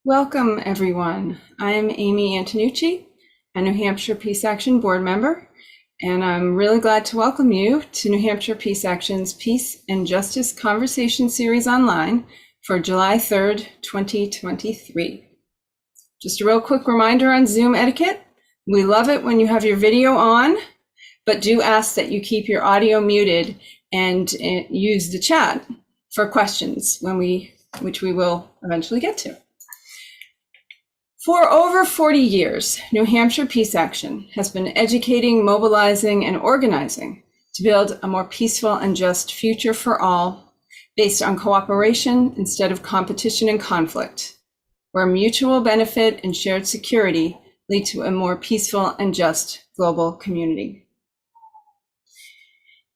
Welcome, everyone. I'm Amy Antonucci, a New Hampshire Peace Action board member, and I'm really glad to welcome you to New Hampshire Peace Action's Peace and Justice Conversation Series online for July 3rd, 2023. Just a real quick reminder on Zoom etiquette. We love it when you have your video on, but do ask that you keep your audio muted and use the chat for questions which we will eventually get to. For over 40 years, New Hampshire Peace Action has been educating, mobilizing, and organizing to build a more peaceful and just future for all, based on cooperation instead of competition and conflict, where mutual benefit and shared security lead to a more peaceful and just global community.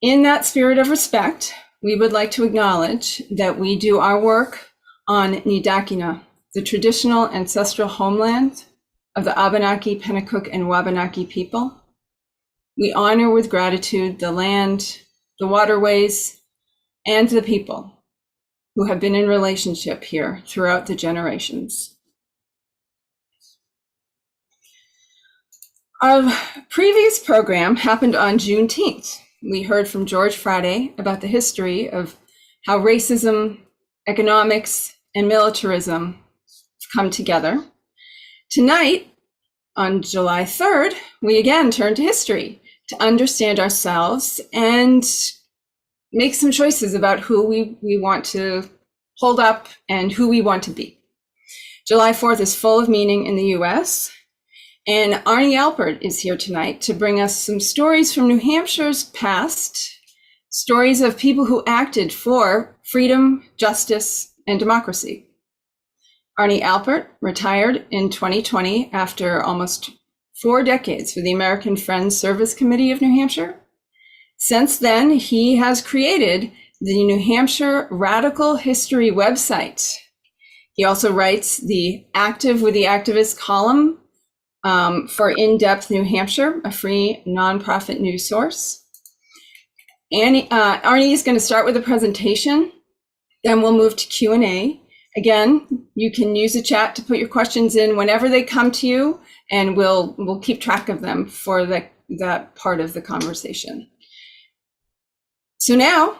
In that spirit of respect, we would like to acknowledge that we do our work on Nidakina, the traditional ancestral homeland of the Abenaki, Pennacook, and Wabanaki people. We honor with gratitude the land, the waterways, and the people who have been in relationship here throughout the generations. Our previous program happened on Juneteenth. We heard from George Friday about the history of how racism, economics, and militarism come together. Tonight, on July 3rd, we again turn to history to understand ourselves and make some choices about who we want to hold up and who we want to be. July 4th is full of meaning in the US, and Arnie Alpert is here tonight to bring us some stories from New Hampshire's past, stories of people who acted for freedom, justice, and democracy. Arnie Alpert retired in 2020 after almost 4 decades for the American Friends Service Committee of New Hampshire. Since then, he has created the New Hampshire Radical History website. He also writes the Active with the Activists column for In-Depth New Hampshire, a free nonprofit news source. And Arnie is going to start with a presentation, then we'll move to Q&A. Again, you can use the chat to put your questions in whenever they come to you, and we'll keep track of them for that part of the conversation. So now,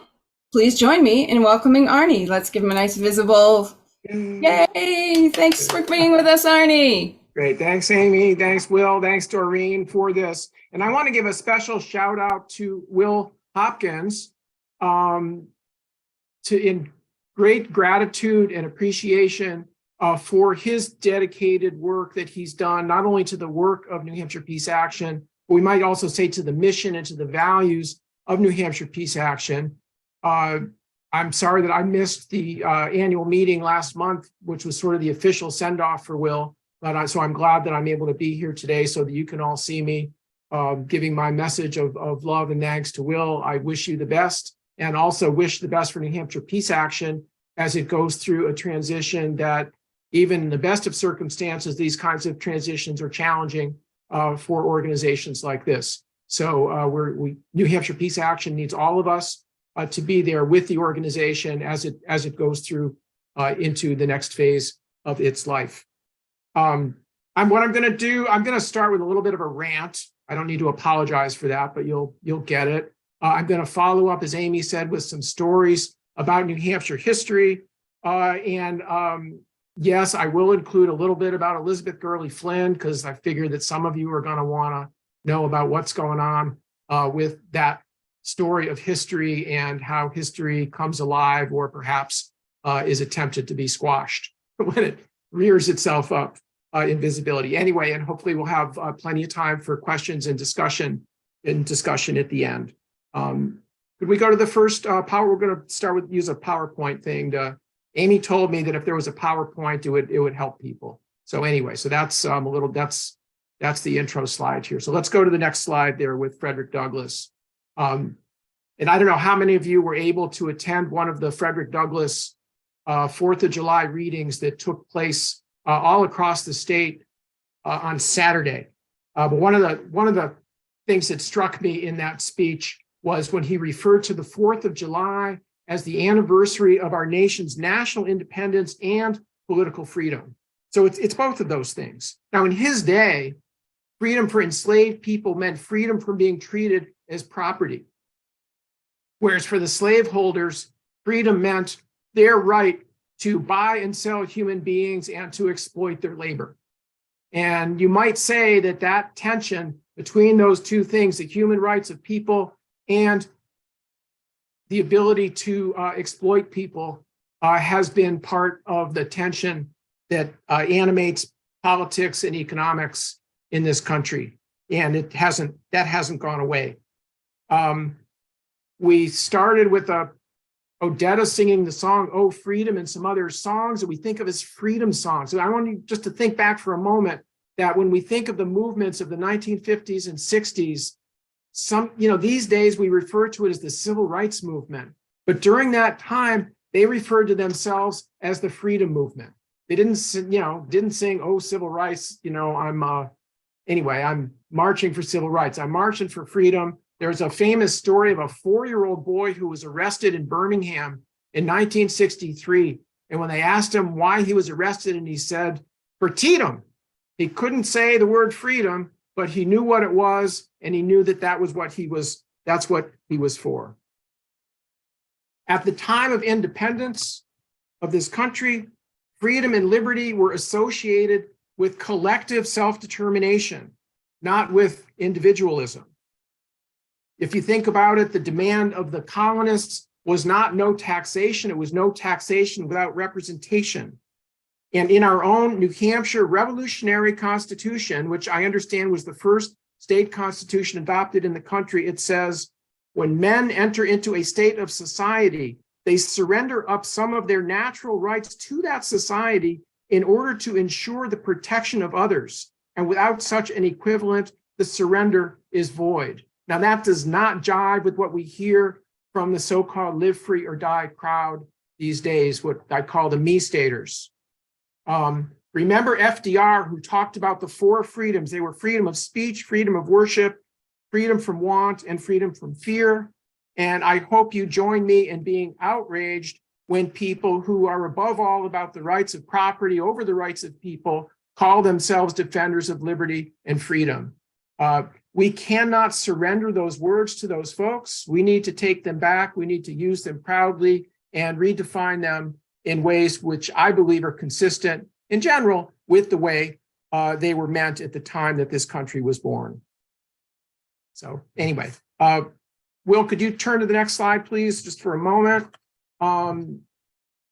please join me in welcoming Arnie. Let's give him a nice visible yay! Thanks for being with us, Arnie. Great, thanks Amy, thanks Will, thanks Doreen for this. And I want to give a special shout out to Will Hopkins in great gratitude and appreciation for his dedicated work that he's done, not only to the work of New Hampshire Peace Action, but we might also say to the mission and to the values of New Hampshire Peace Action. I'm sorry that I missed the annual meeting last month, which was sort of the official send-off for Will, but so I'm glad that I'm able to be here today so that you can all see me giving my message of love and thanks to Will. I wish you the best, and also wish the best for New Hampshire Peace Action as it goes through a transition that, even in the best of circumstances, these kinds of transitions are challenging for organizations like this. So New Hampshire Peace Action needs all of us to be there with the organization as it goes through into the next phase of its life. What I'm going to do, I'm going to start with a little bit of a rant. I don't need to apologize for that, but you'll get it. I'm going to follow up, as Amy said, with some stories about New Hampshire history. Yes, I will include a little bit about Elizabeth Gurley Flynn, because I figure that some of you are going to want to know about what's going on with that story of history and how history comes alive, or perhaps is attempted to be squashed when it rears itself up in visibility. Anyway, and hopefully we'll have plenty of time for questions and discussion at the end. Could we go to the first power? We're going to start with use a PowerPoint thing. Amy told me that if there was a PowerPoint, it would help people. So anyway, so that's that's the intro slide here. So let's go to the next slide there with Frederick Douglass. And I don't know how many of you were able to attend one of the Frederick Douglass 4th of July readings that took place all across the state on Saturday. But one of the things that struck me in that speech was when he referred to the 4th of July as the anniversary of our nation's national independence and political freedom. So it's both of those things. Now, in his day, freedom for enslaved people meant freedom from being treated as property. Whereas for the slaveholders, freedom meant their right to buy and sell human beings and to exploit their labor. And you might say that that tension between those two things, the human rights of people and the ability to exploit people, has been part of the tension that animates politics and economics in this country. And that hasn't gone away. We started with Odetta singing the song, "Oh, Freedom," and some other songs that we think of as freedom songs. So I want you just to think back for a moment that when we think of the movements of the 1950s and 60s, these days we refer to it as the civil rights movement. But during that time, they referred to themselves as the freedom movement. They didn't sing, "Oh, civil rights, I'm marching for civil rights. I'm marching for freedom." There's a famous story of a 4-year-old boy who was arrested in Birmingham in 1963. And when they asked him why he was arrested, and he said, "For Freedom." He couldn't say the word freedom, but he knew what it was, and he knew that that's what he was for. At the time of independence of this country, freedom and liberty were associated with collective self-determination, not with individualism. If you think about it, the demand of the colonists was not no taxation. It was no taxation without representation. And in our own New Hampshire Revolutionary Constitution, which I understand was the first state constitution adopted in the country, it says, when men enter into a state of society, they surrender up some of their natural rights to that society in order to ensure the protection of others. And without such an equivalent, the surrender is void. Now, that does not jive with what we hear from the so-called live free or die crowd these days, what I call the me-staters. Remember FDR, who talked about the 4 freedoms. They were freedom of speech, freedom of worship, freedom from want, and freedom from fear. And I hope you join me in being outraged when people who are above all about the rights of property over the rights of people call themselves defenders of liberty and freedom. We cannot surrender those words to those folks. We need to take them back. We need to use them proudly and redefine them in ways which I believe are consistent in general with the way they were meant at the time that this country was born. So anyway, Will, could you turn to the next slide, please, just for a moment?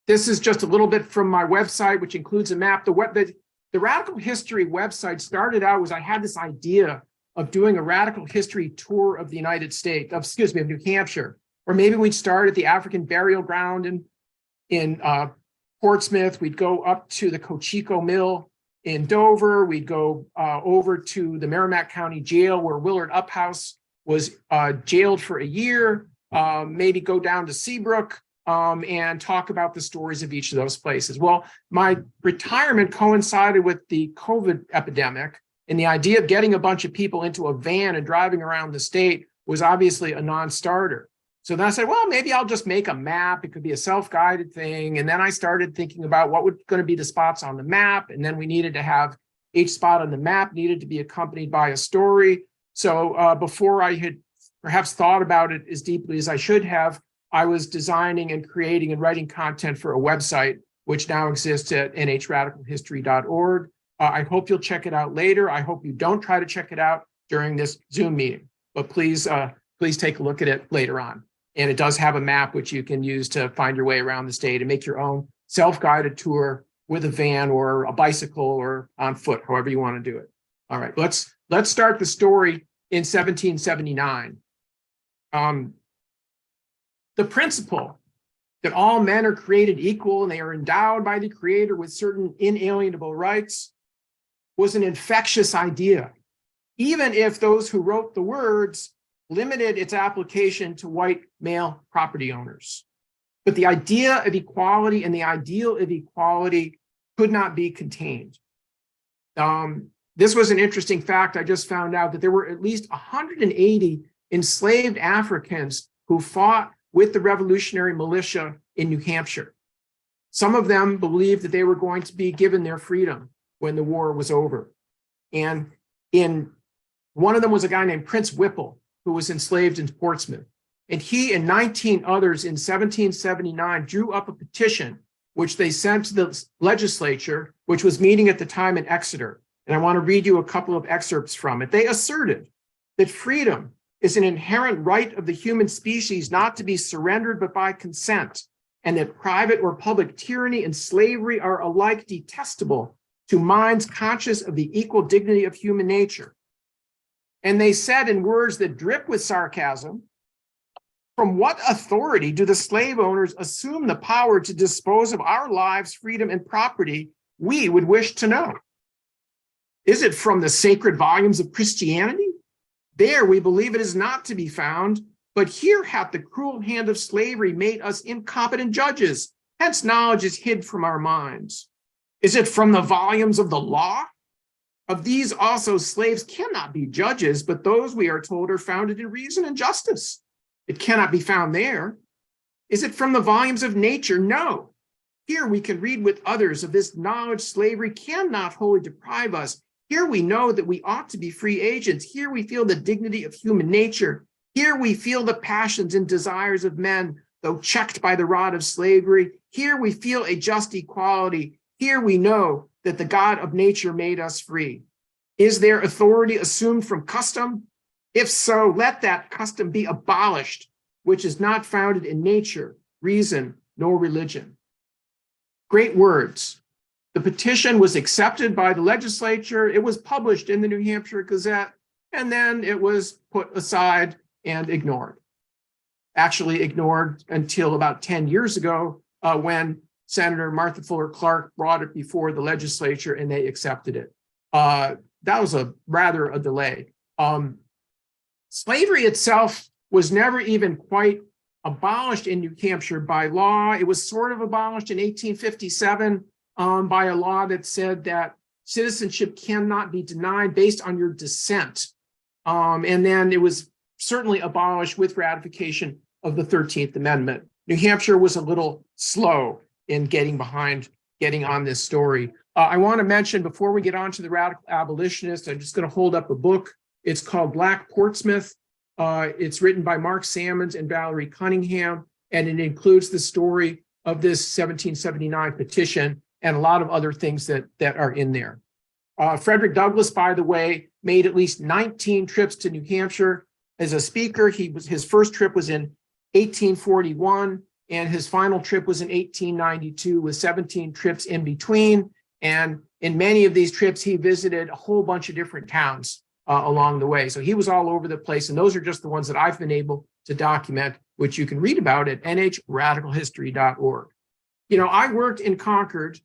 This is just a little bit from my website, which includes a map. The Radical History website started out as I had this idea of doing a radical history tour of the United States, of New Hampshire, or maybe we'd start at the African burial ground in Portsmouth. We'd go up to the Cocheco Mill in Dover. We'd go over to the Merrimack County Jail where Willard Uphouse was jailed for a year, maybe go down to Seabrook and talk about the stories of each of those places. Well, my retirement coincided with the COVID epidemic, and the idea of getting a bunch of people into a van and driving around the state was obviously a non-starter. So then I said, well, maybe I'll just make a map. It could be a self-guided thing. And then I started thinking about what were going to be the spots on the map. And then we needed to have each spot on the map needed to be accompanied by a story. So before I had perhaps thought about it as deeply as I should have, I was designing and creating and writing content for a website, which now exists at nhradicalhistory.org. I hope you'll check it out later. I hope you don't try to check it out during this Zoom meeting, but please take a look at it later on. And it does have a map which you can use to find your way around the state and make your own self-guided tour with a van or a bicycle or on foot, however you want to do it. All right, let's start the story in 1779. The principle that all men are created equal and they are endowed by the Creator with certain inalienable rights was an infectious idea, even if those who wrote the words limited its application to white male property owners. But the idea of equality and the ideal of equality could not be contained. This was an interesting fact. I just found out that there were at least 180 enslaved Africans who fought with the revolutionary militia in New Hampshire. Some of them believed that they were going to be given their freedom when the war was over. And one of them was a guy named Prince Whipple, who was enslaved in Portsmouth. And he and 19 others in 1779 drew up a petition, which they sent to the legislature, which was meeting at the time in Exeter. And I want to read you a couple of excerpts from it. They asserted that freedom is an inherent right of the human species not to be surrendered but by consent, and that private or public tyranny and slavery are alike detestable to minds conscious of the equal dignity of human nature. And they said in words that drip with sarcasm, from what authority do the slave owners assume the power to dispose of our lives, freedom, and property? We would wish to know. Is it from the sacred volumes of Christianity? There we believe it is not to be found, but here hath the cruel hand of slavery made us incompetent judges, hence knowledge is hid from our minds. Is it from the volumes of the law? Of these also slaves cannot be judges, but those we are told are founded in reason and justice. It cannot be found there. Is it from the volumes of nature? No. Here we can read with others of this knowledge slavery cannot wholly deprive us. Here we know that we ought to be free agents. Here we feel the dignity of human nature. Here we feel the passions and desires of men, though checked by the rod of slavery. Here we feel a just equality. Here we know that the God of nature made us free. Is there authority assumed from custom? If so, let that custom be abolished, which is not founded in nature, reason, nor religion. Great words. The petition was accepted by the legislature. It was published in the New Hampshire Gazette, and then it was put aside and ignored. Actually ignored until about 10 years ago when Senator Martha Fuller Clark brought it before the legislature and they accepted it. That was rather a delay. Slavery itself was never even quite abolished in New Hampshire by law. It was sort of abolished in 1857 by a law that said that citizenship cannot be denied based on your descent. And then it was certainly abolished with ratification of the 13th Amendment. New Hampshire was a little slow in getting on this story. I want to mention before we get on to the radical abolitionists, I'm just going to hold up a book. It's called Black Portsmouth. It's written by Mark Sammons and Valerie Cunningham, and it includes the story of this 1779 petition and a lot of other things that are in there. Frederick Douglass, by the way, made at least 19 trips to New Hampshire as a speaker. His first trip was in 1841, and his final trip was in 1892, with 17 trips in between. And in many of these trips, he visited a whole bunch of different towns along the way. So he was all over the place. And those are just the ones that I've been able to document, which you can read about at nhradicalhistory.org. You know, I worked in Concord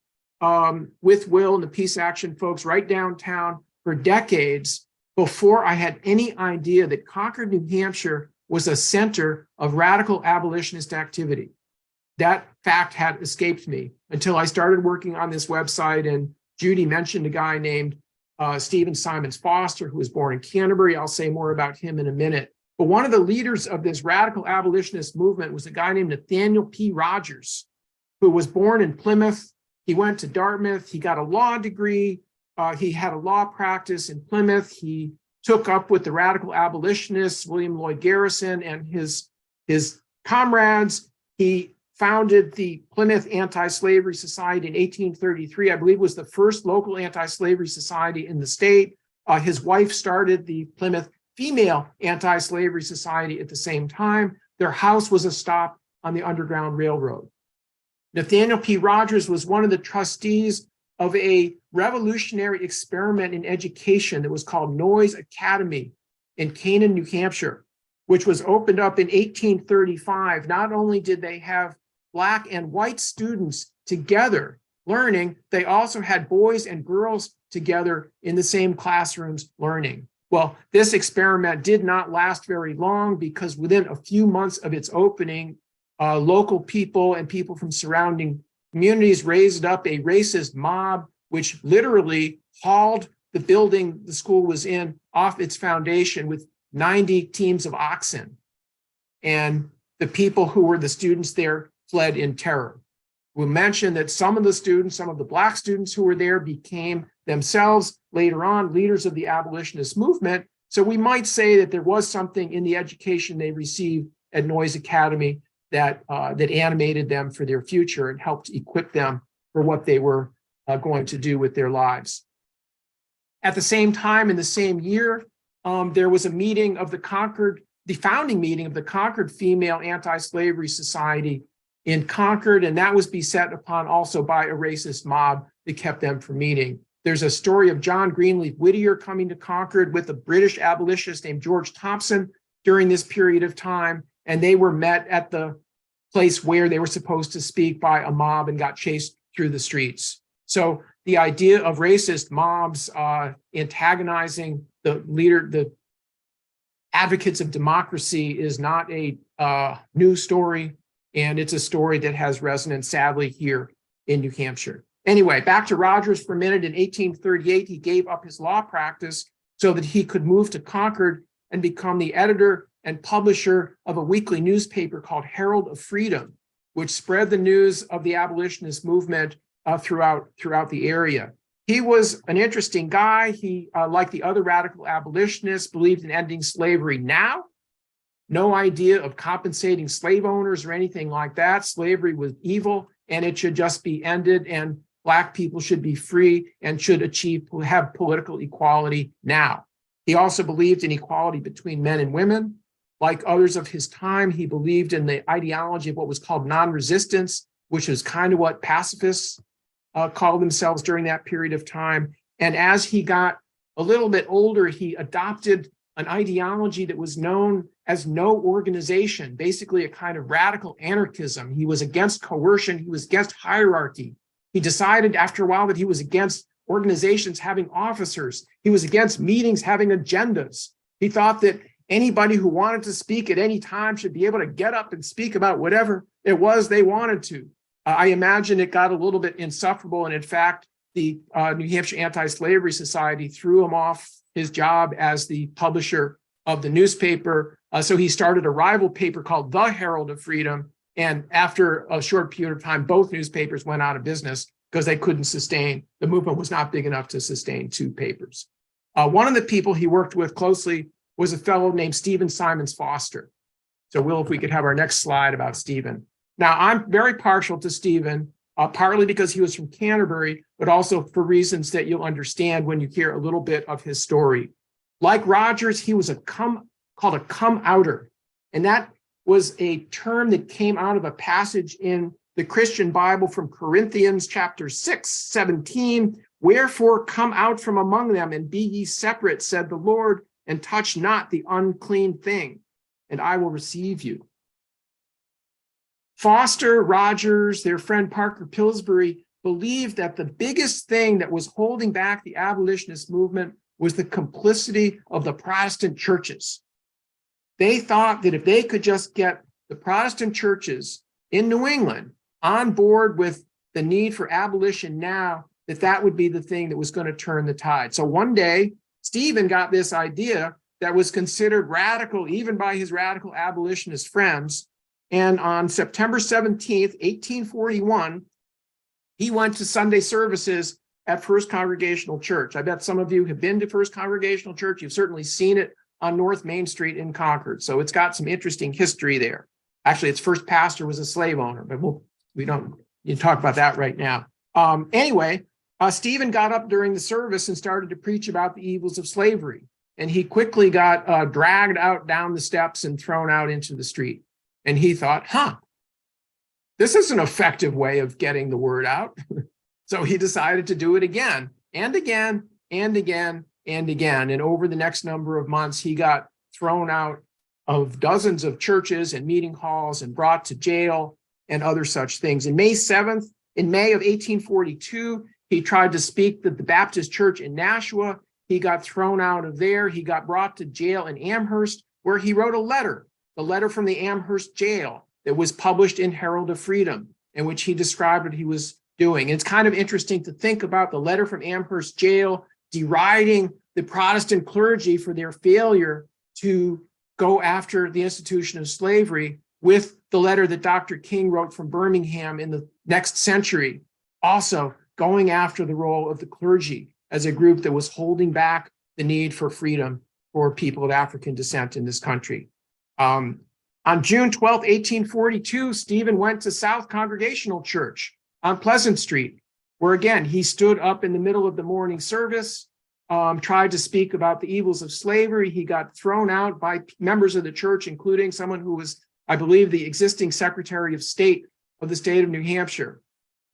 with Will and the Peace Action folks right downtown for decades before I had any idea that Concord, New Hampshire was a center of radical abolitionist activity. That fact had escaped me until I started working on this website, and Judy mentioned a guy named Stephen Simons Foster, who was born in Canterbury. I'll say more about him in a minute. But one of the leaders of this radical abolitionist movement was a guy named Nathaniel P. Rogers, who was born in Plymouth. He went to Dartmouth. He got a law degree. He had a law practice in Plymouth. He took up with the radical abolitionists, William Lloyd Garrison and his comrades. He founded the Plymouth Anti-Slavery Society in 1833. I believe was the first local anti-slavery society in the state. His wife started the Plymouth Female Anti-Slavery Society at the same time. Their house was a stop on the Underground Railroad. Nathaniel P. Rogers was one of the trustees of a revolutionary experiment in education that was called Noyes Academy in Canaan, New Hampshire, which was opened up in 1835. Not only did they have Black and white students together learning, they also had boys and girls together in the same classrooms learning. Well, this experiment did not last very long because within a few months of its opening, local people and people from surrounding communities raised up a racist mob, which literally hauled the building the school was in off its foundation with 90 teams of oxen. And the people who were the students there fled in terror. We'll mention that some of the students, some of the Black students who were there became themselves later on leaders of the abolitionist movement. So we might say that there was something in the education they received at Noyes Academy that animated them for their future and helped equip them for what they were going to do with their lives. At the same time, in the same year, there was a meeting of the founding meeting of the Concord Female Anti-Slavery Society in Concord, and that was beset upon also by a racist mob that kept them from meeting. There's a story of John Greenleaf Whittier coming to Concord with a British abolitionist named George Thompson during this period of time, and they were met at the place where they were supposed to speak by a mob and got chased through the streets. So the idea of racist mobs antagonizing the advocates of democracy is not a new story, and it's a story that has resonance, sadly, here in New Hampshire. Anyway, back to Rogers for a minute. In 1838, he gave up his law practice so that he could move to Concord and become the editor and publisher of a weekly newspaper called Herald of Freedom, which spread the news of the abolitionist movement throughout the area. He was an interesting guy. He, like the other radical abolitionists, believed in ending slavery now. No idea of compensating slave owners or anything like that. Slavery was evil and it should just be ended, and Black people should be free and should have political equality now. He also believed in equality between men and women. Like others of his time, he believed in the ideology of what was called non-resistance, which is kind of what pacifists called themselves during that period of time. And as he got a little bit older, he adopted an ideology that was known as no organization, basically a kind of radical anarchism. He was against coercion. He was against hierarchy. He decided after a while that he was against organizations having officers. He was against meetings having agendas. He thought that anybody who wanted to speak at any time should be able to get up and speak about whatever it was they wanted to. I imagine it got a little bit insufferable. And in fact, the New Hampshire Anti-Slavery Society threw him off his job as the publisher of the newspaper. So he started a rival paper called The Herald of Freedom. And after a short period of time, both newspapers went out of business because they couldn't sustain, the movement was not big enough to sustain two papers. One of the people he worked with closely was a fellow named Stephen Simons Foster. So Will, if we could have our next slide about Stephen. Now, I'm very partial to Stephen, partly because he was from Canterbury, but also for reasons that you'll understand when you hear a little bit of his story. Like Rogers, he was called a come-outer, and that was a term that came out of a passage in the Christian Bible from Corinthians chapter 6:17. Wherefore come out from among them and be ye separate, said the Lord, and touch not the unclean thing, and I will receive you. Foster, Rogers, their friend Parker Pillsbury believed that the biggest thing that was holding back the abolitionist movement was the complicity of the Protestant churches. They thought that if they could just get the Protestant churches in New England on board with the need for abolition now, that would be the thing that was going to turn the tide. So one day, Stephen got this idea that was considered radical even by his radical abolitionist friends. And on September 17th, 1841, he went to Sunday services at First Congregational Church. I bet some of you have been to First Congregational Church. You've certainly seen it on North Main Street in Concord. So it's got some interesting history there. Actually, its first pastor was a slave owner, but we don't need to talk about that right now. Anyway, Stephen got up during the service and started to preach about the evils of slavery. And he quickly got dragged out down the steps and thrown out into the street. And he thought, this is an effective way of getting the word out. So he decided to do it again and again and again and again. And over the next number of months, he got thrown out of dozens of churches and meeting halls and brought to jail and other such things. In May of 1842, he tried to speak at the Baptist church in Nashua. He got thrown out of there. He got brought to jail in Amherst, where he wrote a letter from the Amherst jail that was published in Herald of Freedom, in which he described what he was doing. And it's kind of interesting to think about the letter from Amherst jail deriding the Protestant clergy for their failure to go after the institution of slavery. with the letter that Dr. King wrote from Birmingham in the next century, also going after the role of the clergy as a group that was holding back the need for freedom for people of African descent in this country. On June 12, 1842, Stephen went to South Congregational Church on Pleasant Street, where again, he stood up in the middle of the morning service, tried to speak about the evils of slavery. He got thrown out by members of the church, including someone who was, I believe, the existing Secretary of State of the state of New Hampshire.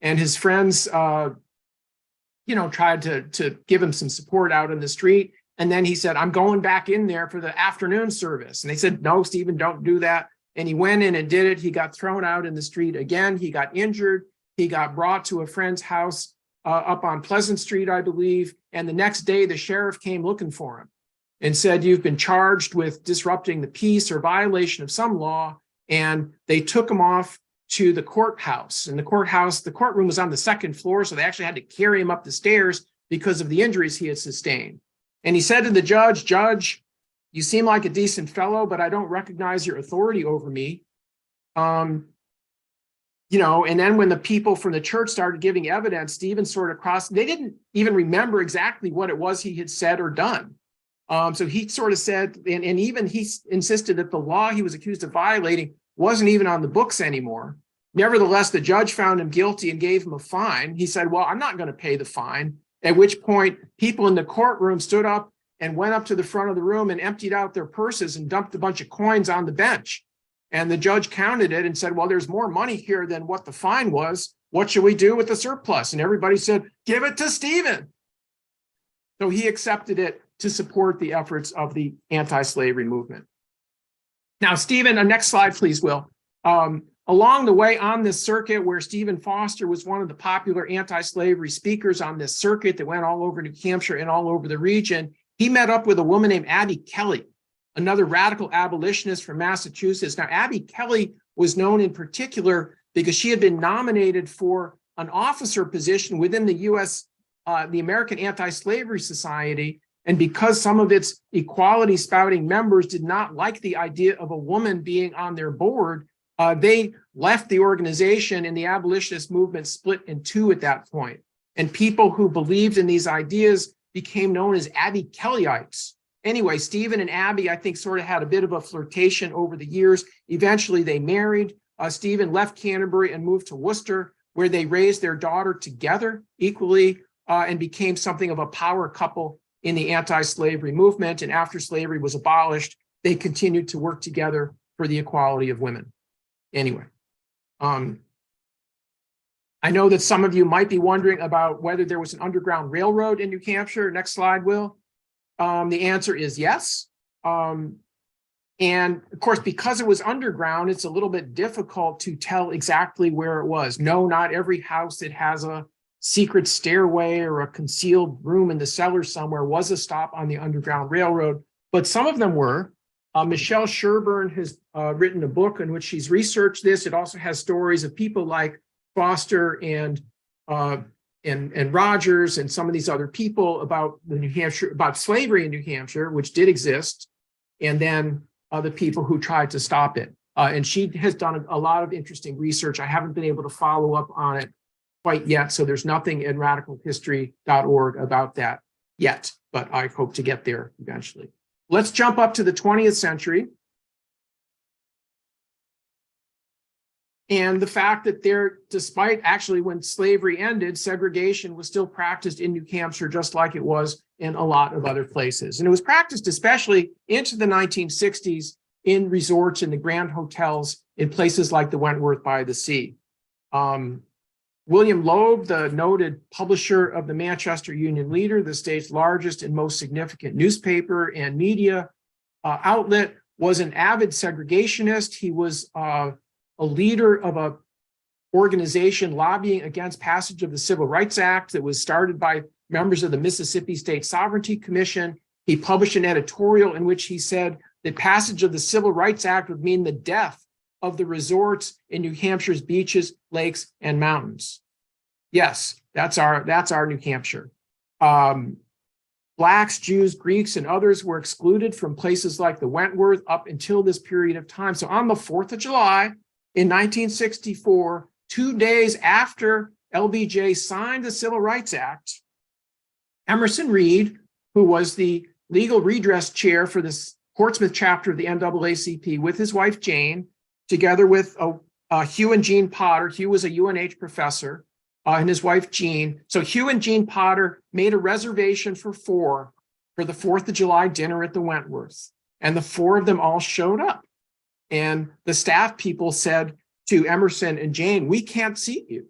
And his friends, tried to give him some support out in the street. And then he said, I'm going back in there for the afternoon service. And they said, no, Stephen, don't do that. And he went in and did it. He got thrown out in the street again. He got injured. He got brought to a friend's house up on Pleasant Street, I believe. And the next day, the sheriff came looking for him and said, you've been charged with disrupting the peace or violation of some law. And they took him off to the courthouse. And the courtroom was on the second floor. So they actually had to carry him up the stairs because of the injuries he had sustained. And he said to the judge, Judge, you seem like a decent fellow, but I don't recognize your authority over me. And then when the people from the church started giving evidence, Stephen sort of they didn't even remember exactly what it was he had said or done. So he sort of said, and even he insisted that the law he was accused of violating wasn't even on the books anymore. Nevertheless, the judge found him guilty and gave him a fine. He said, well, I'm not going to pay the fine. At which point, people in the courtroom stood up and went up to the front of the room and emptied out their purses and dumped a bunch of coins on the bench. And the judge counted it and said, well, there's more money here than what the fine was. What should we do with the surplus? And everybody said, give it to Stephen. So he accepted it to support the efforts of the anti-slavery movement. Now, Stephen, next slide, please, Will. Along the way on this circuit where Stephen Foster was one of the popular anti-slavery speakers on this circuit that went all over New Hampshire and all over the region, he met up with a woman named Abby Kelly, another radical abolitionist from Massachusetts. Now, Abby Kelly was known in particular because she had been nominated for an officer position within the U.S., the American Anti-Slavery Society. And because some of its equality spouting members did not like the idea of a woman being on their board, they left the organization, and the abolitionist movement split in two at that point. And people who believed in these ideas became known as Abby Kellyites. Anyway, Stephen and Abby, I think, sort of had a bit of a flirtation over the years. Eventually, they married. Stephen left Canterbury and moved to Worcester, where they raised their daughter together equally and became something of a power couple in the anti-slavery movement. And after slavery was abolished, they continued to work together for the equality of women. Anyway, I know that some of you might be wondering about whether there was an underground railroad in New Hampshire. Next slide, Will. The answer is yes. And of course, because it was underground, it's a little bit difficult to tell exactly where it was. No, not every house that has a secret stairway or a concealed room in the cellar somewhere was a stop on the Underground Railroad, but some of them were. Michelle Sherburne has written a book in which she's researched this. It also has stories of people like Foster and Rogers and some of these other people about about slavery in New Hampshire, which did exist, and then the people who tried to stop it. And she has done a lot of interesting research. I haven't been able to follow up on it quite yet, so there's nothing in radicalhistory.org about that yet, but I hope to get there eventually. Let's jump up to the 20th century. And the fact that despite actually when slavery ended, segregation was still practiced in New Hampshire, just like it was in a lot of other places. And it was practiced especially into the 1960s in resorts and the grand hotels in places like the Wentworth by the Sea. William Loeb, the noted publisher of the Manchester Union Leader, the state's largest and most significant newspaper and media outlet, was an avid segregationist. He was a leader of an organization lobbying against passage of the Civil Rights Act that was started by members of the Mississippi State Sovereignty Commission. He published an editorial in which he said that passage of the Civil Rights Act would mean the death of the resorts in New Hampshire's beaches, lakes, and mountains. Yes, that's our New Hampshire. Blacks, Jews, Greeks, and others were excluded from places like the Wentworth up until this period of time. So on the 4th of July in 1964, 2 days after LBJ signed the Civil Rights Act, Emerson Reed, who was the legal redress chair for this Portsmouth chapter of the NAACP, with his wife Jane, together with Hugh and Jean Potter. Hugh was a UNH professor, and his wife Jean. So Hugh and Jean Potter made a reservation for 4 for the 4th of July dinner at the Wentworth. And the 4 of them all showed up. And the staff people said to Emerson and Jane, "We can't seat you."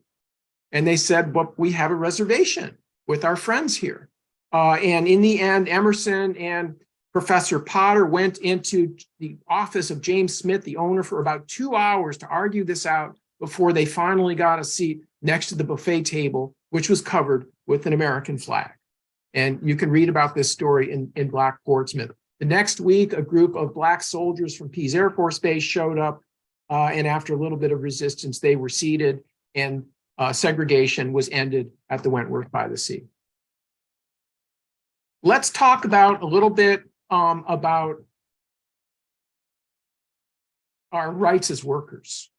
And they said, "But we have a reservation with our friends here." And in the end, Emerson and Professor Potter went into the office of James Smith, the owner, for about 2 hours to argue this out before they finally got a seat next to the buffet table, which was covered with an American flag. And you can read about this story in Black Portsmouth. The next week, a group of Black soldiers from Pease Air Force Base showed up, and after a little bit of resistance, they were seated, and segregation was ended at the Wentworth by the Sea. Let's talk about a little bit about our rights as workers.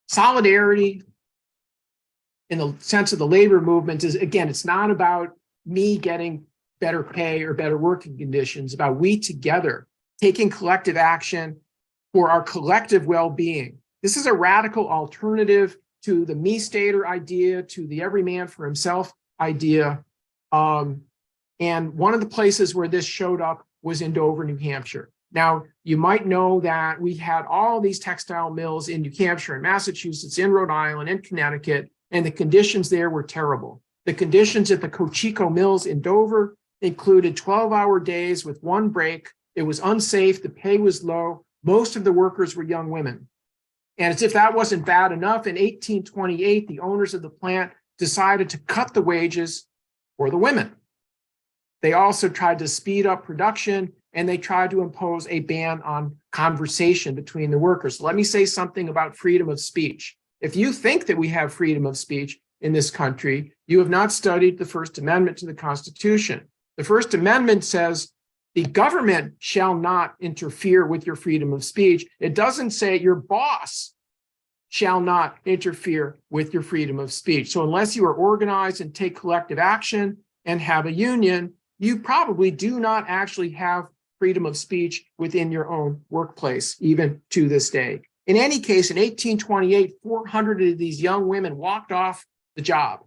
Solidarity in the sense of the labor movement is, again, it's not about me getting better pay or better working conditions, about we together taking collective action for our collective well-being. This is a radical alternative to the me-stater idea, to the every man for himself idea. And one of the places where this showed up was in Dover, New Hampshire. Now, you might know that we had all these textile mills in New Hampshire and Massachusetts, in Rhode Island, in Connecticut, and the conditions there were terrible. The conditions at the Cochico mills in Dover included 12-hour days with 1 break. It was unsafe, the pay was low, most of the workers were young women. And as if that wasn't bad enough, in 1828, the owners of the plant decided to cut the wages for the women. They also tried to speed up production, and they tried to impose a ban on conversation between the workers. Let me say something about freedom of speech. If you think that we have freedom of speech in this country, you have not studied the First Amendment to the Constitution. The First Amendment says the government shall not interfere with your freedom of speech. It doesn't say your boss shall not interfere with your freedom of speech. So unless you are organized and take collective action and have a union, you probably do not actually have freedom of speech within your own workplace, even to this day. In any case, in 1828, 400 of these young women walked off the job.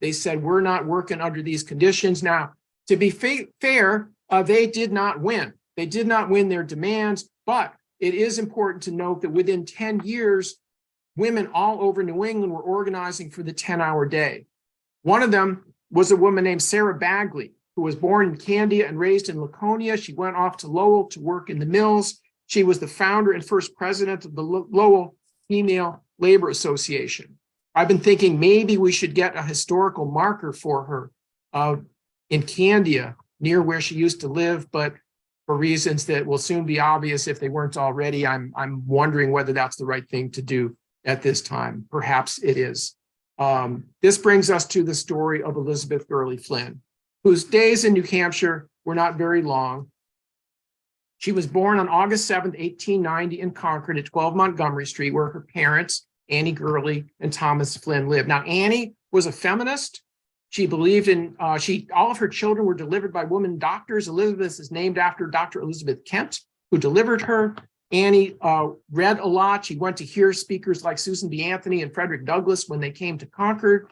They said, "We're not working under these conditions." Now, to be fair, they did not win. They did not win their demands, but it is important to note that within 10 years, women all over New England were organizing for the 10-hour day. One of them was a woman named Sarah Bagley, who was born in Candia and raised in Laconia. She went off to Lowell to work in the mills. She was the founder and first president of the Lowell Female Labor Association. I've been thinking maybe we should get a historical marker for her in Candia, near where she used to live, but for reasons that will soon be obvious if they weren't already, I'm wondering whether that's the right thing to do at this time. Perhaps it is. This brings us to the story of Elizabeth Gurley Flynn, whose days in New Hampshire were not very long. She was born on August 7th, 1890 in Concord at 12 Montgomery Street, where her parents, Annie Gurley and Thomas Flynn, lived. Now, Annie was a feminist. She believed in, all of her children were delivered by women doctors. Elizabeth is named after Dr. Elizabeth Kent, who delivered her. Annie read a lot. She went to hear speakers like Susan B. Anthony and Frederick Douglass when they came to Concord.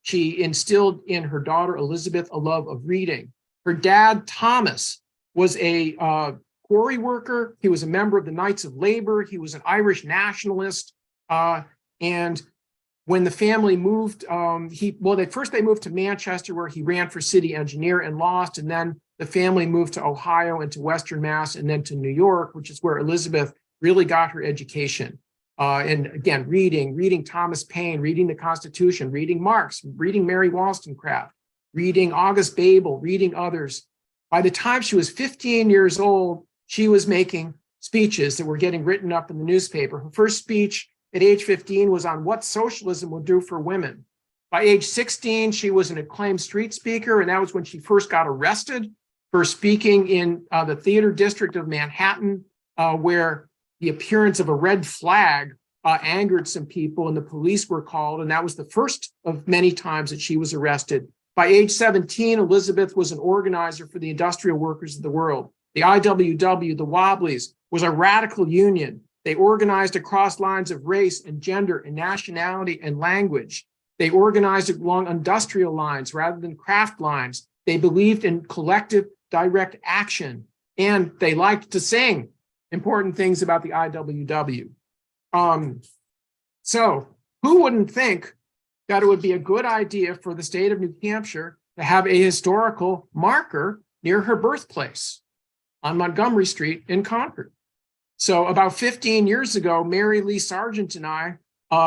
She instilled in her daughter, Elizabeth, a love of reading. Her dad, Thomas, was a quarry worker. He was a member of the Knights of Labor. He was an Irish nationalist. And when the family moved, first they moved to Manchester, where he ran for city engineer and lost. And then the family moved to Ohio and to Western Mass, and then to New York, which is where Elizabeth really got her education. And again, reading Thomas Paine, reading the Constitution, reading Marx, reading Mary Wollstonecraft, reading August Babel, reading others. By the time she was 15 years old, she was making speeches that were getting written up in the newspaper. Her first speech at age 15 was on what socialism would do for women. By age 16, she was an acclaimed street speaker, and that was when she first got arrested for speaking in the theater district of Manhattan, where the appearance of a red flag angered some people, and the police were called, and that was the first of many times that she was arrested. By age 17, Elizabeth was an organizer for the industrial workers of the world. The IWW, the Wobblies, was a radical union. They organized across lines of race and gender and nationality and language. They organized along industrial lines rather than craft lines. They believed in collective direct action, and they liked to sing important things about the IWW. So who wouldn't think that it would be a good idea for the state of New Hampshire to have a historical marker near her birthplace on Montgomery Street in Concord? So about 15 years ago, Mary Lee Sargent and I,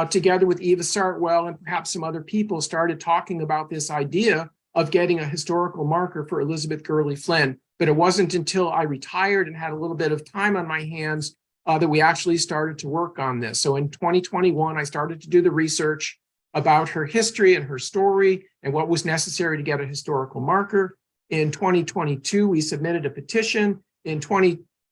together with Eva Sartwell and perhaps some other people, started talking about this idea of getting a historical marker for Elizabeth Gurley Flynn. But it wasn't until I retired and had a little bit of time on my hands that we actually started to work on this. So in 2021, I started to do the research about her history and her story and what was necessary to get a historical marker. In 2022, we submitted a petition and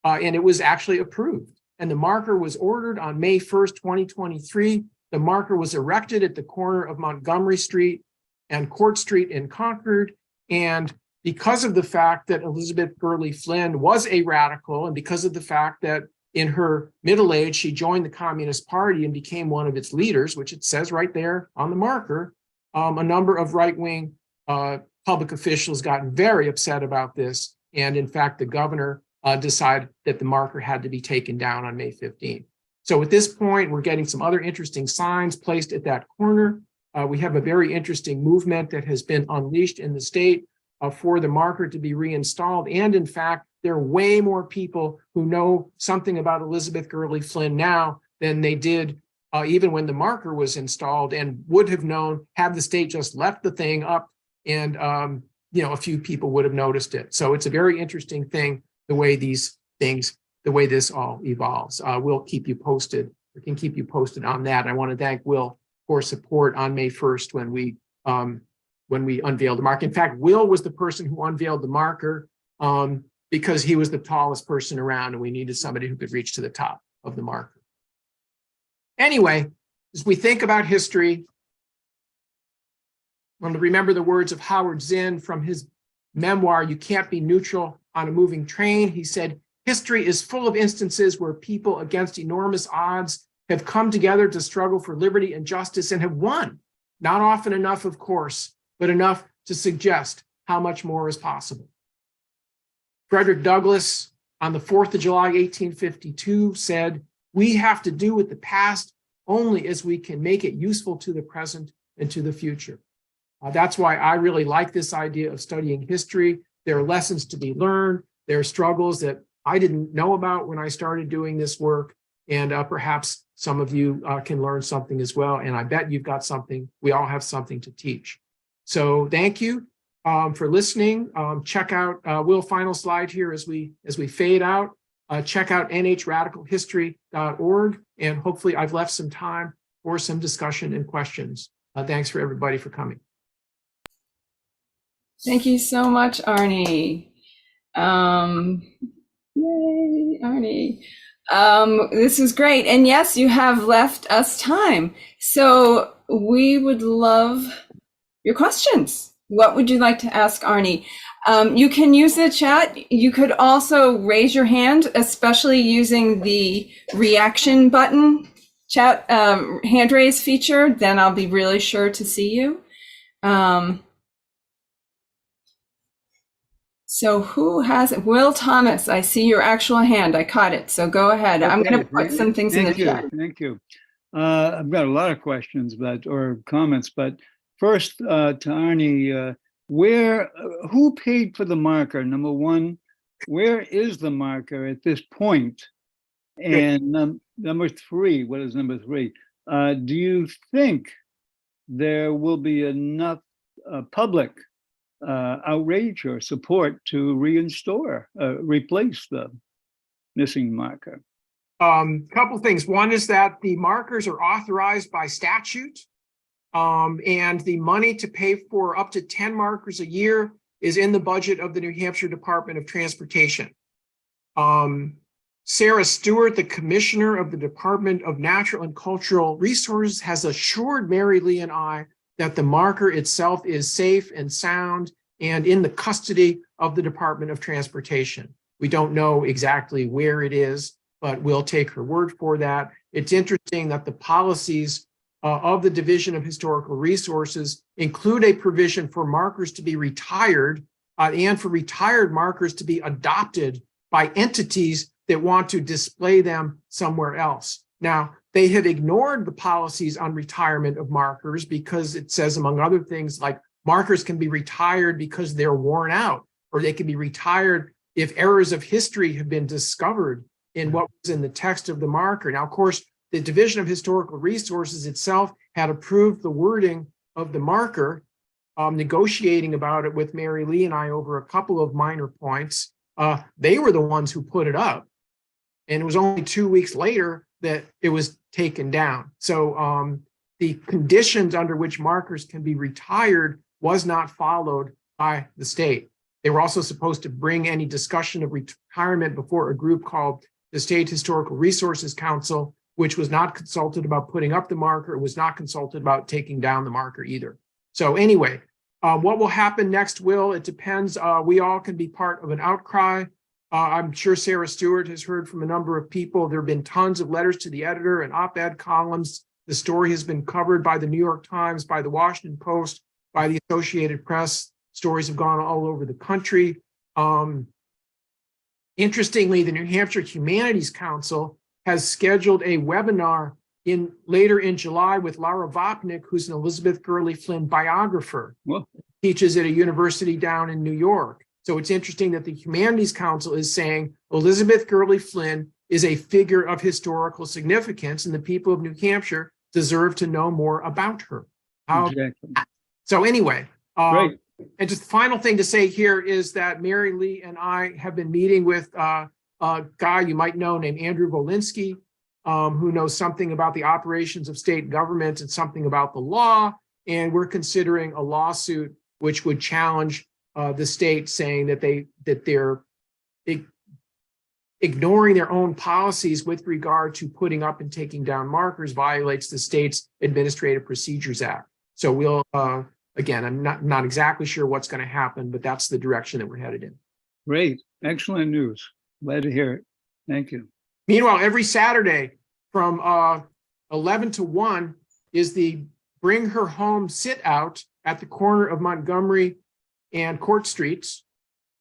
it was actually approved. And the marker was ordered on May 1st, 2023. The marker was erected at the corner of Montgomery Street and Court Street in Concord. And because of the fact that Elizabeth Gurley Flynn was a radical, and because of the fact that in her middle age, she joined the Communist Party and became one of its leaders, which it says right there on the marker, a number of right-wing public officials got very upset about this. And in fact, the governor decided that the marker had to be taken down on May 15th. So at this point, we're getting some other interesting signs placed at that corner. We have a very interesting movement that has been unleashed in the state for the marker to be reinstalled. And in fact, there are way more people who know something about Elizabeth Gurley Flynn now than they did even when the marker was installed, and would have known had the state just left the thing up and a few people would have noticed it. So it's a very interesting thing, the way these things, the way this all evolves. We'll keep you posted. We can keep you posted on that. I want to thank Will for support on May 1st when we unveiled the marker. In fact, Will was the person who unveiled the marker because he was the tallest person around and we needed somebody who could reach to the top of the marker. Anyway, as we think about history, I want to remember the words of Howard Zinn from his memoir, You Can't Be Neutral on a Moving Train. He said, history is full of instances where people against enormous odds have come together to struggle for liberty and justice and have won. Not often enough, of course, but enough to suggest how much more is possible. Frederick Douglass, on the 4th of July, 1852, said, we have to do with the past only as we can make it useful to the present and to the future. That's why I really like this idea of studying history. There are lessons to be learned. There are struggles that I didn't know about when I started doing this work. And perhaps some of you can learn something as well. And I bet you've got something. We all have something to teach. So thank you for listening. Check out Will, final slide here as we fade out. Check out nhradicalhistory.org. And hopefully I've left some time for some discussion and questions. Thanks for everybody for coming. Thank you so much, Arnie. Yay, Arnie. This was great. And yes, you have left us time. So we would love your questions. What would you like to ask Arnie? You can use the chat. You could also raise your hand, especially using the reaction button chat hand raise feature. Then I'll be really sure to see you. So who has it? Will Thomas, I see your actual hand. I caught it. So go ahead. Okay. I'm going to put some things in the chat. Thank you. I've got a lot of questions, or comments, but first to Arnie, who paid for the marker? Number one, where is the marker at this point? And number three, what is number three? Do you think there will be enough public outrage or support to replace the missing marker? Couple things. One is that the markers are authorized by statute. And the money to pay for up to 10 markers a year is in the budget of the New Hampshire Department of Transportation. Sarah Stewart, the Commissioner of the Department of Natural and Cultural Resources, has assured Mary Lee and I that the marker itself is safe and sound and in the custody of the Department of Transportation. We don't know exactly where it is, but we'll take her word for that. It's interesting that the policies of the Division of Historical Resources include a provision for markers to be retired and for retired markers to be adopted by entities that want to display them somewhere else. Now, they have ignored the policies on retirement of markers because it says, among other things, like markers can be retired because they're worn out, or they can be retired if errors of history have been discovered in what was in the text of the marker. Now, of course, the Division of Historical Resources itself had approved the wording of the marker, negotiating about it with Mary Lee and I over a couple of minor points. They were the ones who put it up. And it was only 2 weeks later that it was taken down. So the conditions under which markers can be retired was not followed by the state. They were also supposed to bring any discussion of retirement before a group called the State Historical Resources Council, which was not consulted about putting up the marker. It was not consulted about taking down the marker either. So anyway, what will happen next, Will? It depends. We all can be part of an outcry. I'm sure Sarah Stewart has heard from a number of people. There have been tons of letters to the editor and op-ed columns. The story has been covered by the New York Times, by the Washington Post, by the Associated Press. Stories have gone all over the country. Interestingly, the New Hampshire Humanities Council has scheduled a webinar later in July with Laura Vopnik, who's an Elizabeth Gurley Flynn biographer. Well, Teaches at a university down in New York. So it's interesting that the Humanities Council is saying Elizabeth Gurley Flynn is a figure of historical significance, and the people of New Hampshire deserve to know more about her. exactly. So anyway, Great. and just the final thing to say here is that Mary Lee and I have been meeting with a guy you might know named Andrew Volinsky, who knows something about the operations of state government and something about the law. And we're considering a lawsuit which would challenge the state, saying that they're ignoring their own policies with regard to putting up and taking down markers violates the state's Administrative Procedures Act. So we'll, again, I'm not exactly sure what's going to happen, but that's the direction that we're headed in. Great. Excellent news. Glad to hear it. Thank you. Meanwhile, every Saturday from 11 to 1 is the Bring Her Home sit out at the corner of Montgomery and Court Streets.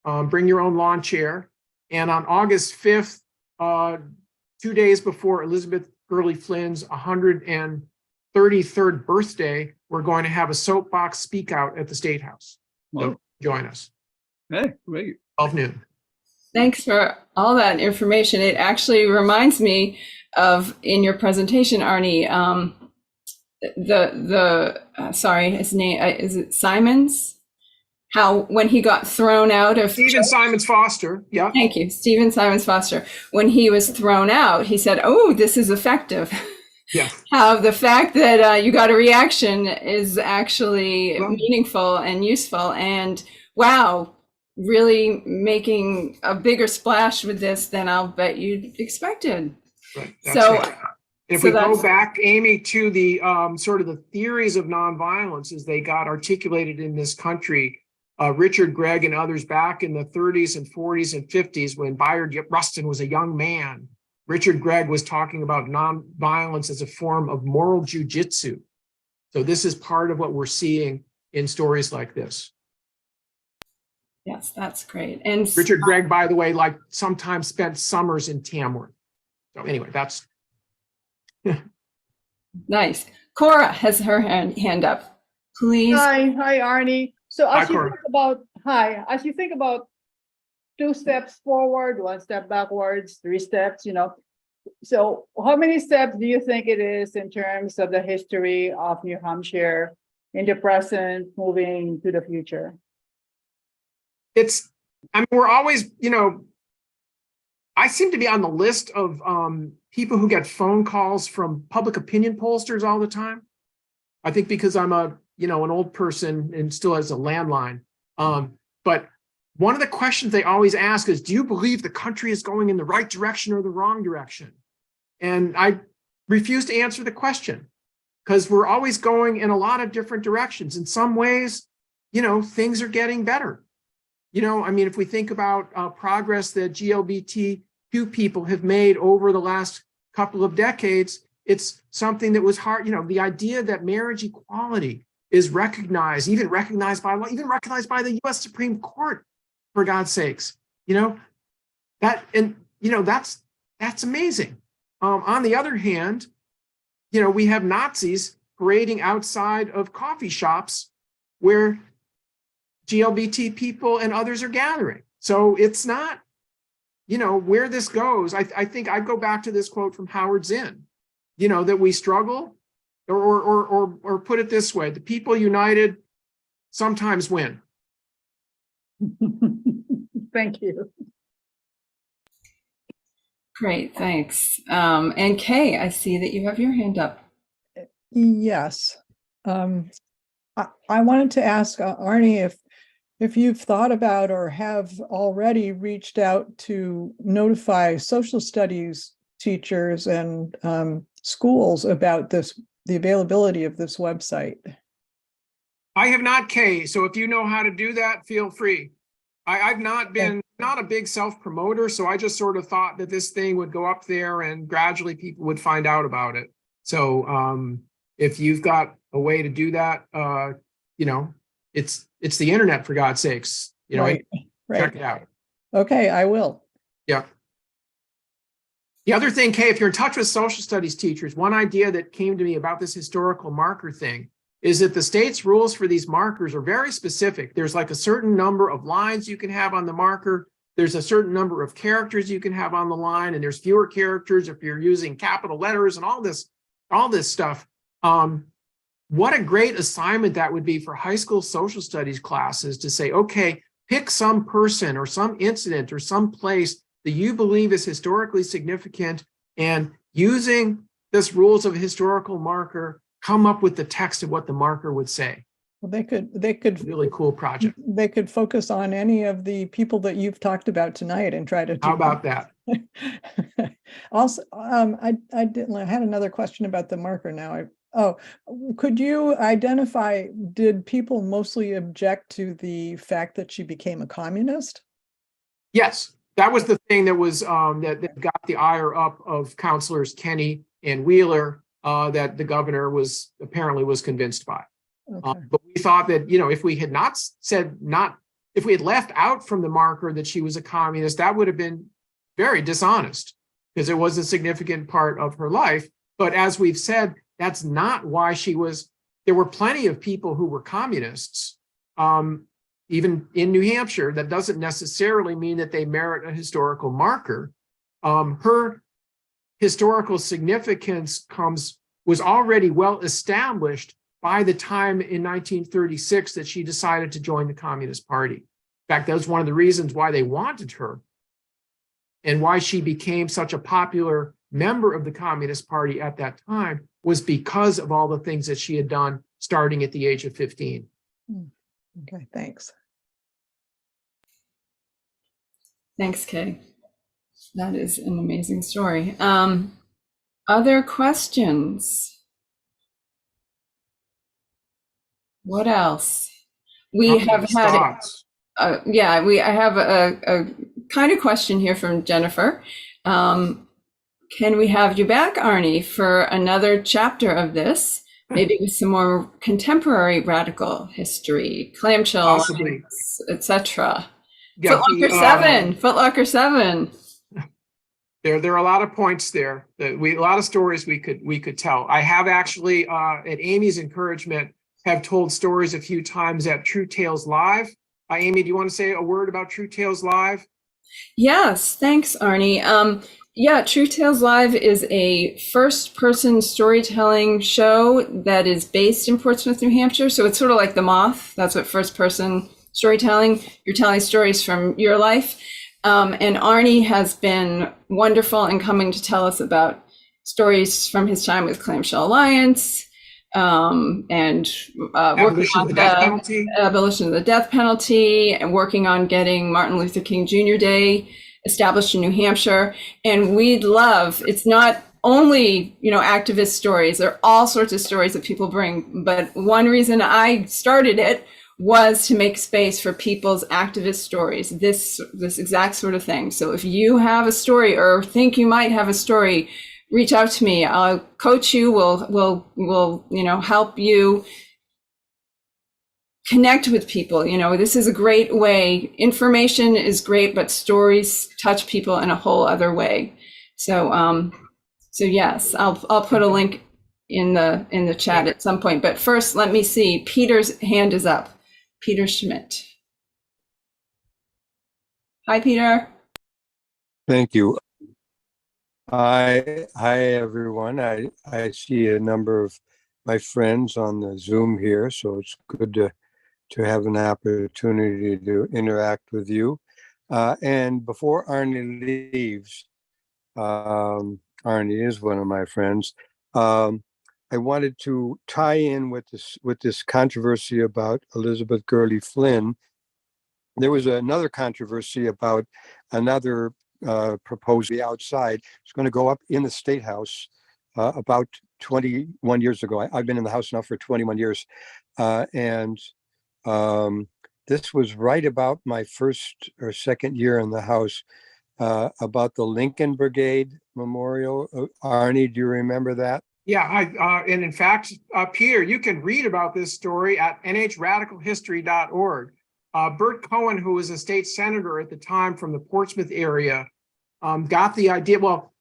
Bring your own lawn chair. And on August 5th, 2 days before Elizabeth Gurley Flynn's 133rd birthday, we're going to have a soapbox speak out at the State House. Well, So join us, hey, great. 12 noon. Thanks for all that information. It actually reminds me of, in your presentation, Arnie, sorry, his name, is it Simons? How when he got thrown out of Stephen Simons Foster. Yeah. Thank you, Stephen Simons Foster. When he was thrown out, he said, "Oh, this is effective." Yeah. How the fact that you got a reaction is actually Well, meaningful and useful, and wow, really making a bigger splash with this than I'll bet you expected. right. So- right. If so we go that's- back, Amy, to the sort of the theories of nonviolence as they got articulated in this country, Richard Gregg and others back in the 30s and 40s and 50s, when Bayard Rustin was a young man, Richard Gregg was talking about nonviolence as a form of moral jujitsu. So this is part of what we're seeing in stories like this. Yes, that's great. And Richard Gregg, by the way, like sometimes spent summers in Tamworth. So anyway, that's nice. Cora has her hand up. Please. Hi, Arnie. So Hi, as you Cora. think about 2 steps forward, 1 step backwards, 3 steps, so how many steps do you think it is in terms of the history of New Hampshire in the present, moving to the future? we're always, I seem to be on the list of people who get phone calls from public opinion pollsters all the time. I think because I'm an old person and still has a landline. But one of the questions they always ask is, do you believe the country is going in the right direction or the wrong direction? And I refuse to answer the question, because we're always going in a lot of different directions. In some ways, things are getting better. If we think about progress that GLBTQ people have made over the last couple of decades, it's something that was hard. The idea that marriage equality is recognized, even recognized by law, even recognized by the US Supreme Court, for God's sakes, that's amazing. On the other hand, we have Nazis parading outside of coffee shops where GLBT people and others are gathering. So it's not, where this goes. I think I go back to this quote from Howard Zinn, that we struggle, or put it this way, the people united sometimes win. Thank you. Great, thanks. And Kay, I see that you have your hand up. Yes. I wanted to ask Arnie if you've thought about or have already reached out to notify social studies teachers and schools about the availability of this website. I have not, Kay. So if you know how to do that, feel free. I've not been not a big self-promoter, so I just sort of thought that this thing would go up there and gradually people would find out about it. So if you've got a way to do that, it's the internet, for God's sakes. Right. Check it out. Okay, I will. Yeah. The other thing, Kay, if you're in touch with social studies teachers, one idea that came to me about this historical marker thing is that the state's rules for these markers are very specific. There's like a certain number of lines you can have on the marker. There's a certain number of characters you can have on the line, and there's fewer characters if you're using capital letters and all this stuff. What a great assignment that would be for high school social studies classes to say, okay, pick some person or some incident or some place that you believe is historically significant, and using this rules of historical marker, come up with the text of what the marker would say. Well, they could Really cool project. They could focus on any of the people that you've talked about tonight and try to. How about that? Also, I had another question about the marker now. Could you identify, did people mostly object to the fact that she became a communist? Yes, that was the thing that was that got the ire up of counselors Kenny and Wheeler, that the governor was convinced by. Okay. But we thought that, if we had if we had left out from the marker that she was a communist, that would have been very dishonest, because it was a significant part of her life. But as we've said, that's not why she was. There were plenty of people who were communists, even in New Hampshire. That doesn't necessarily mean that they merit a historical marker. Her historical significance was already well established by the time in 1936 that she decided to join the Communist Party. In fact, that was one of the reasons why they wanted her and why she became such a popular member of the Communist Party at that time, was because of all the things that she had done starting at the age of 15. Okay, thanks. Thanks, Kay. That is an amazing story. Other questions? What else? We have had, Thoughts? I have a kind of question here from Jennifer. Can we have you back, Arnie, for another chapter of this? Maybe with some more contemporary radical history, clamshell, Possibly. etc. Yeah, Footlocker 7. There are a lot of points there that a lot of stories we could tell. I have actually, at Amy's encouragement, have told stories a few times at True Tales Live. Amy, do you want to say a word about True Tales Live? Yes, thanks, Arnie. True Tales Live is a first-person storytelling show that is based in Portsmouth, New Hampshire. So it's sort of like The Moth. That's what first-person storytelling. You're telling stories from your life. And Arnie has been wonderful in coming to tell us about stories from his time with Clamshell Alliance, and working Abolition of on the death the penalty. abolition of the death penalty and working on getting Martin Luther King Jr. Day established in New Hampshire. And we'd love, it's not only, activist stories, there are all sorts of stories that people bring. But one reason I started it was to make space for people's activist stories, this exact sort of thing. So if you have a story or think you might have a story, reach out to me. I'll coach you. We'll help you connect with people. This is a great way. Information is great, but stories touch people in a whole other way. So yes, I'll put a link in the chat at some point. But first, let me see. Peter's hand is up. Peter Schmidt. Hi, Peter. Thank you. Hi, everyone. I see a number of my friends on the Zoom here, so it's good to have an opportunity to interact with you. And before Arnie leaves, Arnie is one of my friends. I wanted to tie in with this controversy about Elizabeth Gurley Flynn. There was another controversy about another proposal outside. It's going to go up in the State House about 21 years ago. I've been in the House now for 21 years. And this was right about my first or second year in the House, about the Lincoln Brigade Memorial. Arnie, do you remember that? Yeah, and in fact, Peter, you can read about this story at nhradicalhistory.org. Bert Cohen, who was a state senator at the time from the Portsmouth area, got the idea. Well,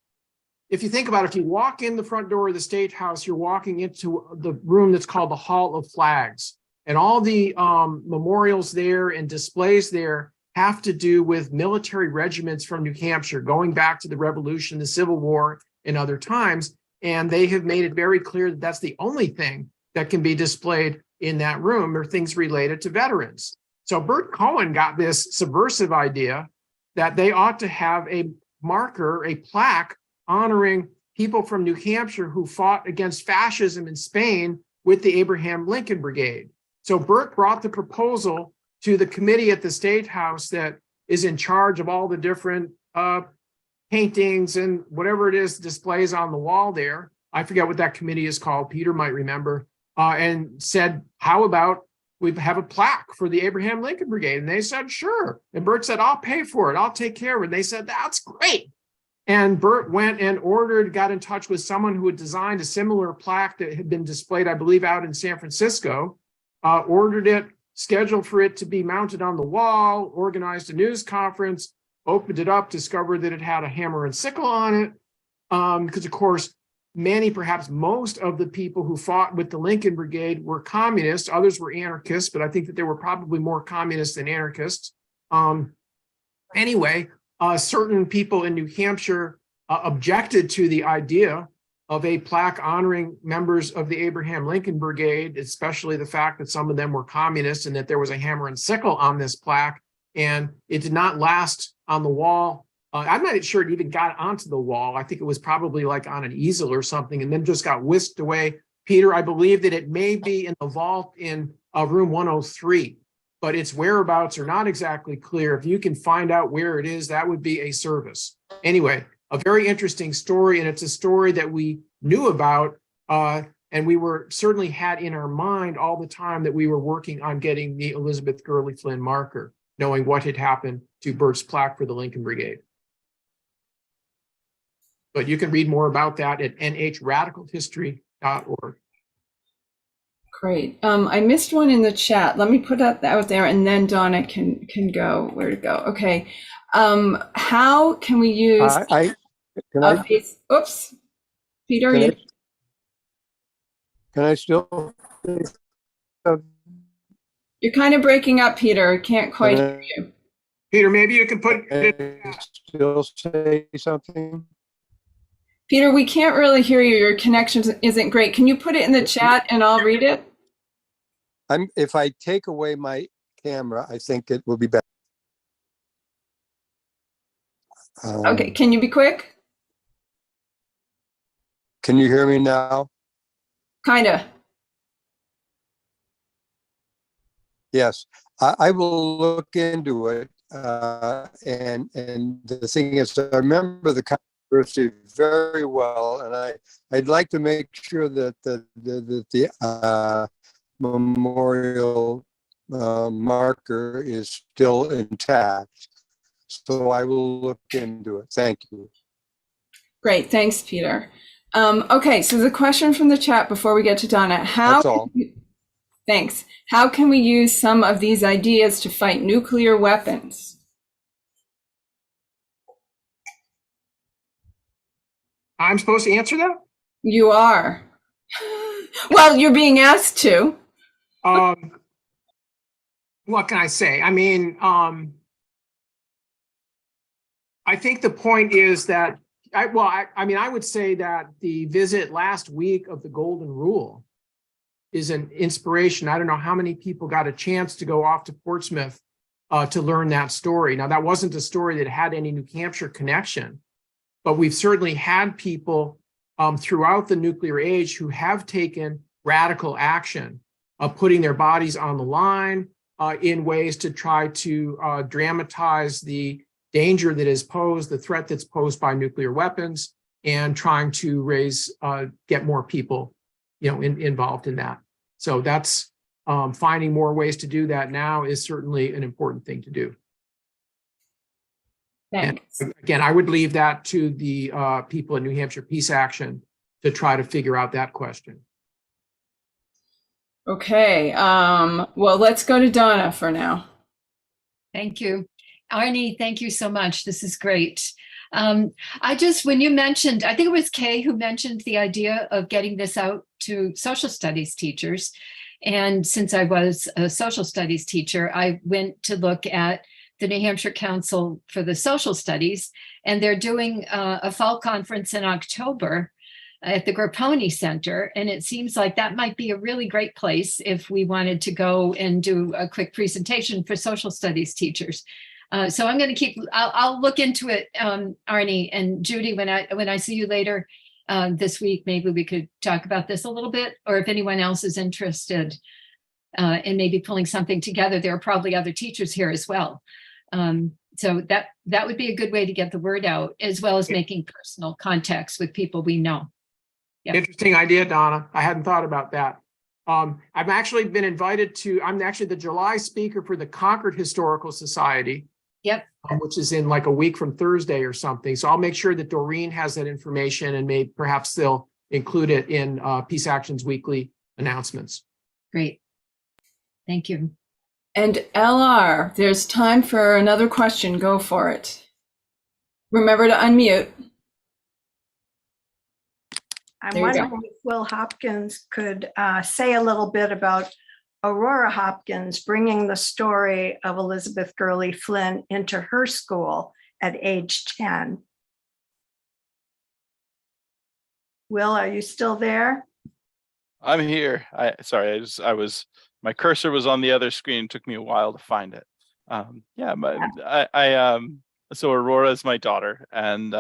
if you think about it, if you walk in the front door of the State House, you're walking into the room that's called the Hall of Flags. And all the memorials there and displays there have to do with military regiments from New Hampshire, going back to the Revolution, the Civil War, and other times. And they have made it very clear that that's the only thing that can be displayed in that room, or things related to veterans. So Bert Cohen got this subversive idea that they ought to have a marker, a plaque honoring people from New Hampshire who fought against fascism in Spain with the Abraham Lincoln Brigade. So Bert brought the proposal to the committee at the State House that is in charge of all the different paintings and whatever it is displays on the wall there. I forget what that committee is called. Peter might remember. And said, how about we have a plaque for the Abraham Lincoln Brigade? And they said, sure. And Bert said, I'll pay for it. I'll take care of it. And they said, that's great. And Bert went and got in touch with someone who had designed a similar plaque that had been displayed, I believe, out in San Francisco, ordered it, scheduled for it to be mounted on the wall, organized a news conference, opened it up, discovered that it had a hammer and sickle on it. Because, of course, perhaps most of the people who fought with the Lincoln Brigade were communists. Others were anarchists, but I think that there were probably more communists than anarchists. Anyway, certain people in New Hampshire objected to the idea of a plaque honoring members of the Abraham Lincoln Brigade, especially the fact that some of them were communists and that there was a hammer and sickle on this plaque. And it did not last on the wall. I'm not sure it even got onto the wall. I think it was probably like on an easel or something, and then just got whisked away. Peter, I believe that it may be in the vault in room 103, but its whereabouts are not exactly clear. If you can find out where it is, that would be a service. Anyway, a very interesting story, and it's a story that we knew about, and we were certainly had in our mind all the time that we were working on getting the Elizabeth Gurley Flynn marker, knowing what had happened to Bert's plaque for the Lincoln Brigade. But you can read more about that at nhradicalhistory.org. Great. I missed one in the chat. Let me put that out there, and then Donna can go where to go. Okay. How can we use oops, Peter, can I still? You're kind of breaking up, Peter. Can't quite hear you. Peter, maybe you can still say something. Peter, we can't really hear you. Your connection isn't great. Can you put it in the chat and I'll read it? If I take away my camera, I think it will be better. Okay, can you be quick? Can you hear me now? Kinda. Yes, I will look into it. And the thing is, I remember the controversy very well, and I'd like to make sure that the memorial marker is still intact. So I will look into it. Thank you. Great, thanks, Peter. Okay, so the question from the chat before we get to Donna, That's all. Thanks. How can we use some of these ideas to fight nuclear weapons? I'm supposed to answer that? You are. Well, you're being asked to. What can I say? I mean, I think the point is that I mean, I would say that the visit last week of the Golden Rule is an inspiration. I don't know how many people got a chance to go off to Portsmouth to learn that story. Now, that wasn't a story that had any New Hampshire connection, but we've certainly had people throughout the nuclear age who have taken radical action, putting their bodies on the line in ways to try to dramatize the danger that is posed, the threat that's posed by nuclear weapons, and trying to get more people, involved in that. So that's finding more ways to do that now is certainly an important thing to do. Thanks. And again, I would leave that to the people in New Hampshire Peace Action to try to figure out that question. Okay, well, let's go to Donna for now. Thank you. Arnie, thank you so much. This is great. When you mentioned, I think it was Kay who mentioned the idea of getting this out to social studies teachers. And since I was a social studies teacher, I went to look at the New Hampshire Council for the Social Studies, and they're doing a fall conference in October at the Grapponi Center. And it seems like that might be a really great place if we wanted to go and do a quick presentation for social studies teachers. So I'm going to I'll look into it, Arnie and Judy, when I see you later this week, maybe we could talk about this a little bit, or if anyone else is interested in maybe pulling something together. There are probably other teachers here as well. So that would be a good way to get the word out, as well as making personal contacts with people we know. Yep. Interesting idea, Donna. I hadn't thought about that. I've actually been invited I'm actually the July speaker for the Concord Historical Society. Yep. Which is in like a week from Thursday or something. So I'll make sure that Doreen has that information, and perhaps they'll include it in Peace Action's weekly announcements. Great. Thank you. And LR, there's time for another question. Go for it. Remember to unmute. I'm There you go. wondering if Will Hopkins could say a little bit about Aurora Hopkins bringing the story of Elizabeth Gurley Flynn into her school at age 10. Will, are you still there? I'm here. My cursor was on the other screen. It took me a while to find it. So Aurora is my daughter, and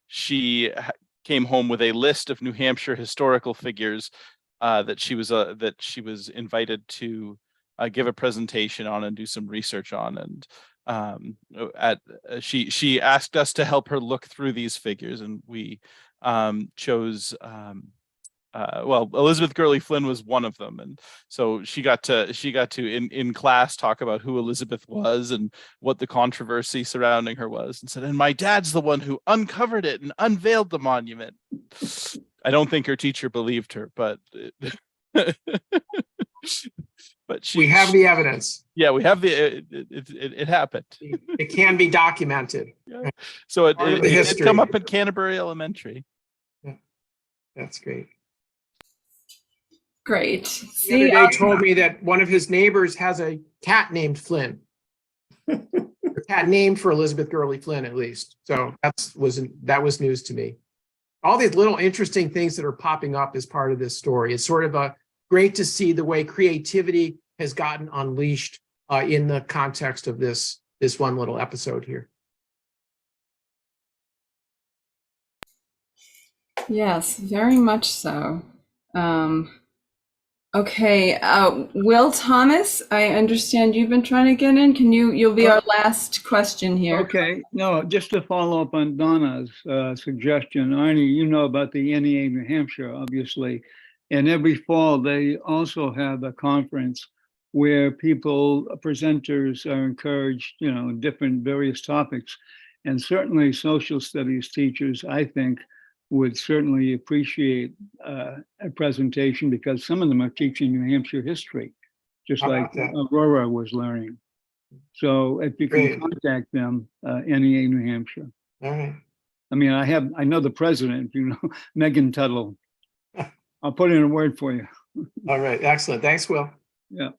she came home with a list of New Hampshire historical figures that she was invited to give a presentation on and do some research on. And she asked us to help her look through these figures, and we chose Elizabeth Gurley Flynn was one of them, and so she got to in class talk about who Elizabeth was and what the controversy surrounding her was, and said, and my dad's the one who uncovered it and unveiled the monument. I don't think her teacher believed her, but but We have the evidence. Yeah, we have it happened. It can be documented. Yeah. So it history. come up in Canterbury Elementary. Yeah. That's great. Great. The other day told me that one of his neighbors has a cat named Flynn. A cat named for Elizabeth Gurley Flynn, at least. So that was news to me. All these little interesting things that are popping up as part of this story. It's sort of great to see the way creativity has gotten unleashed in the context of this one little episode here. Yes, very much so. Okay, Will Thomas, I understand you've been trying to get in. You'll be our last question here. Okay, no, just to follow up on Donna's suggestion, Arnie, you know about the NEA New Hampshire, obviously. And every fall, they also have a conference where presenters are encouraged, different various topics. And certainly social studies teachers, I think, would certainly appreciate a presentation because some of them are teaching New Hampshire history, just How like about that? Aurora was learning. So if you can Great. contact them, NEA New Hampshire. All right. I mean, I know the president, Megan Tuttle. I'll put in a word for you. All right. Excellent. Thanks, Will. Yeah.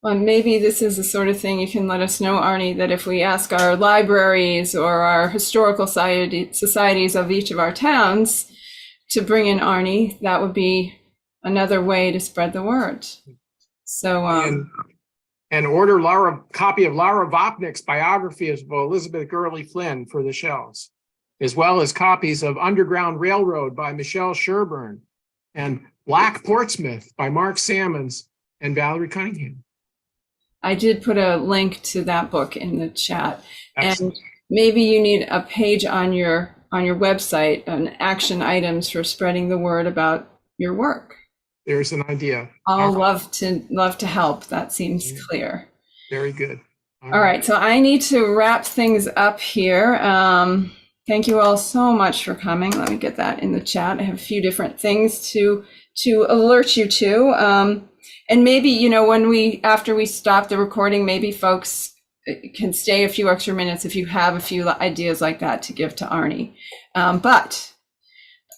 Well, maybe this is the sort of thing you can let us know, Arnie, that if we ask our libraries or our historical societies of each of our towns to bring in Arnie, that would be another way to spread the word. So, And order a copy of Laura Vopnik's biography of Elizabeth Gurley Flynn for the shelves, as well as copies of Underground Railroad by Michelle Sherburne and Black Portsmouth by Mark Sammons and Valerie Cunningham. I did put a link to that book in the chat. Excellent. And maybe you need a page on your website on action items for spreading the word about your work. There's an idea. I'll love to help. That seems clear. Very good. All right, so I need to wrap things up here. Thank you all so much for coming. Let me get that in the chat. I have a few different things to alert you to. And maybe, after we stop the recording, maybe folks can stay a few extra minutes if you have a few ideas like that to give to Arnie. But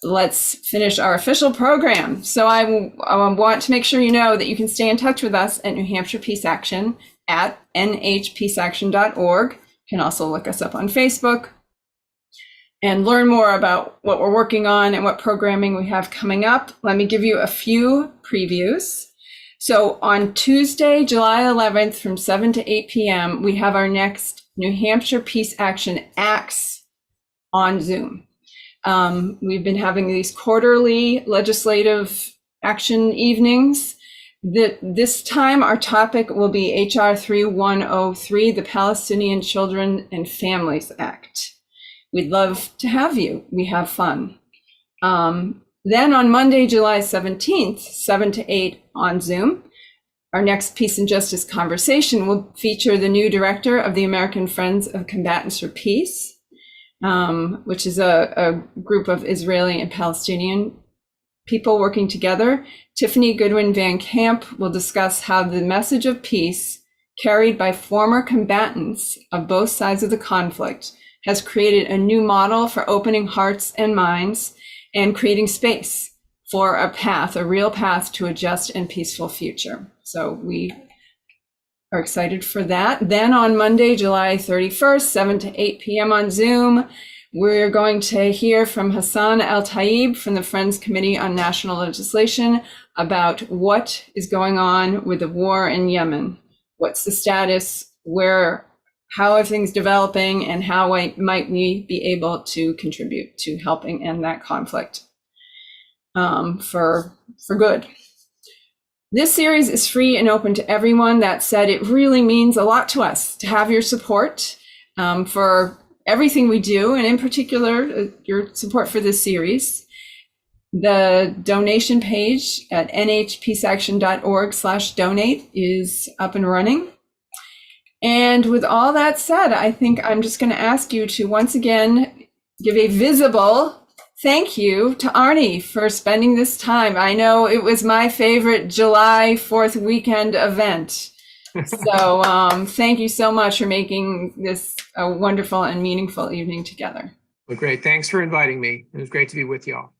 let's finish our official program. So I want to make sure you know that you can stay in touch with us at New Hampshire Peace Action at nhpeaceaction.org. You can also look us up on Facebook and learn more about what we're working on and what programming we have coming up. Let me give you a few previews. So on Tuesday, July 11th from 7 to 8 p.m., we have our next New Hampshire Peace Action ACTS on Zoom. We've been having these quarterly legislative action evenings. This time our topic will be HR 3103, the Palestinian Children and Families Act. We'd love to have you. We have fun. Then on Monday, July 17th, 7 to 8 on Zoom, our next Peace and Justice conversation will feature the new director of the American Friends of Combatants for Peace, which is a group of Israeli and Palestinian people working together. Tiffany Goodwin Van Camp will discuss how the message of peace carried by former combatants of both sides of the conflict has created a new model for opening hearts and minds and creating space for a real path to a just and peaceful future. So we are excited for that. Then on Monday, July 31st, 7 to 8 p.m. on Zoom, we're going to hear from Hassan El-Taib from the Friends Committee on National Legislation about what is going on with the war in Yemen. What's the status, how are things developing, and how might we be able to contribute to helping end that conflict for good. This series is free and open to everyone. That said, it really means a lot to us to have your support for everything we do, and in particular, your support for this series. The donation page at nhpeaceaction.org/donate is up and running. And with all that said, I think I'm just going to ask you to once again give a visible thank you to Arnie for spending this time. I know it was my favorite July 4th weekend event. So thank you so much for making this a wonderful and meaningful evening together. Well, great. Thanks for inviting me. It was great to be with you all.